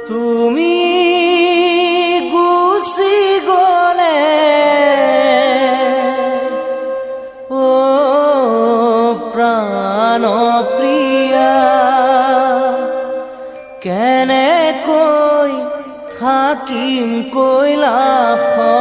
তুমি গুচি গলে ও প্ৰাণ প্ৰিয়া কেনেকৈ থাকিম কৈলাসত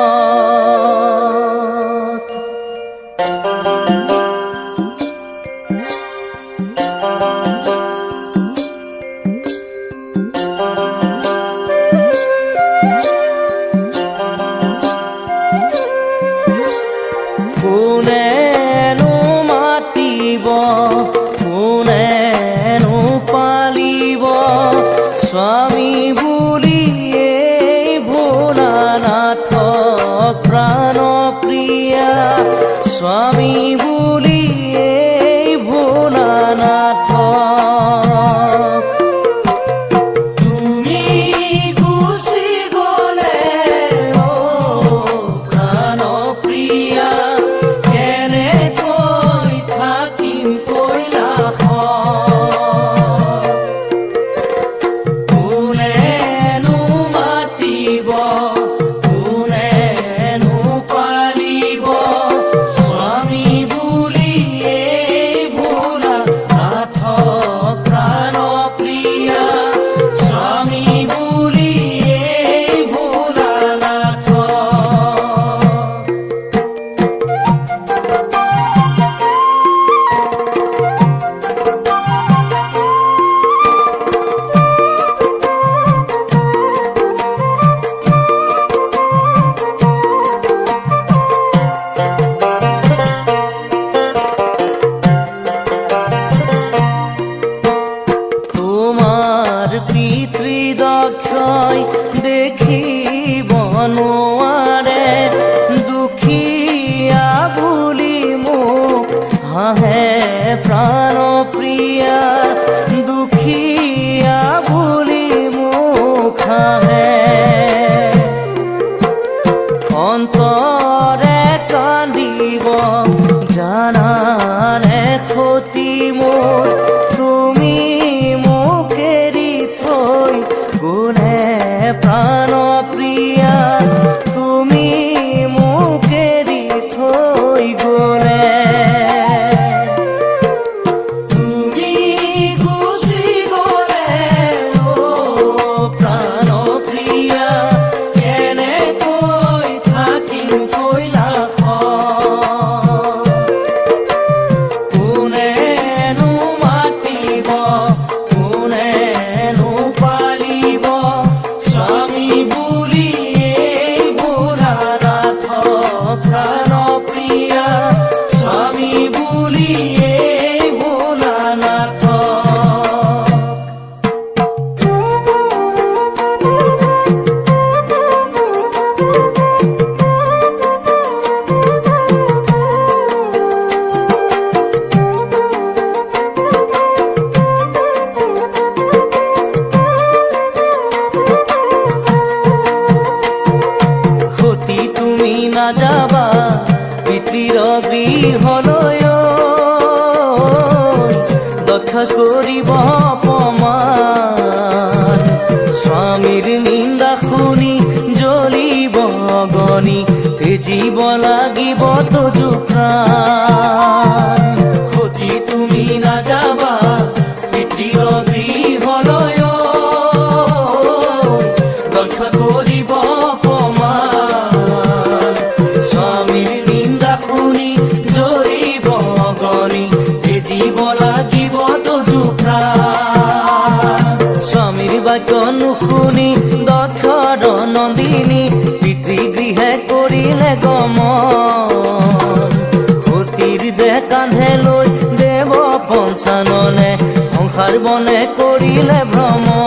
কোনেনো মাতিব কোনেনো পালিব স্বামী বুলি এই ভোলানাথক প্ৰাণ প্ৰিয়া স্বামী বুলি এই ভোলানাথক তুমি গুচি গলে ও প্ৰাণ প্ৰিয়া কেনেকৈ থাকিম কৈলাসত কোনেনো মাতিব কোনেনো পালিব স্বামী বুলি এই ভোলানাথক প্ৰাণ প্ৰিয়া স্বামী বুলি এই ভোলানাথক তোমাৰ পিতৃদক্ষই দেখিব নোৱাৰে দুখীয়া বুলি মোক হাঁহে প্ৰাণ প্ৰিয়া দুখীয়া বুলি মোক হাঁহে অন্তৰে কান্দিব জানানে ক্ষতি মোৰ তুমি মোক এৰি থৈ গ'লে প্ৰাণ প্ৰিয়া তুমি মোক এৰি থৈ গ'লে তুমি গুচি গ'লে ও প্ৰাণ প্ৰিয়া কেনেকৈ থাকিম কৈলাসত কোনেনো মাতিব কোনেনো পালিব স্বামী বুলি এই ভোলানাথক প্ৰাণ প্ৰিয়া স্বামী বুলি এই ভোলানাথক ক্ষতি তুমি নাযাবা পিতৃৰ গৃহলৈ দক্ষ কৰিব অপমান স্বামীৰ নিন্দা শুনি জ্বলিব অগনি তেজিব লাগিব তজু প্ৰাণ ক্ষতি তুমি নাযাবা পিতৃৰ গৃহলৈ দক্ষ কৰিব অপমান স্বামীৰ নিন্দা শুনি জ্বলিব অগনি তেজিব লাগিব তজু প্ৰাণ স্বামীৰ বাক্য নুশুনি দক্ষৰ নন্দিনী পিতৃগৃহে কৰিলে গমন সতীৰ দেহ কান্ধে লৈ দেৱ পঞ্চাননে সংসাৰ বনে কৰিলে ভ্ৰমণ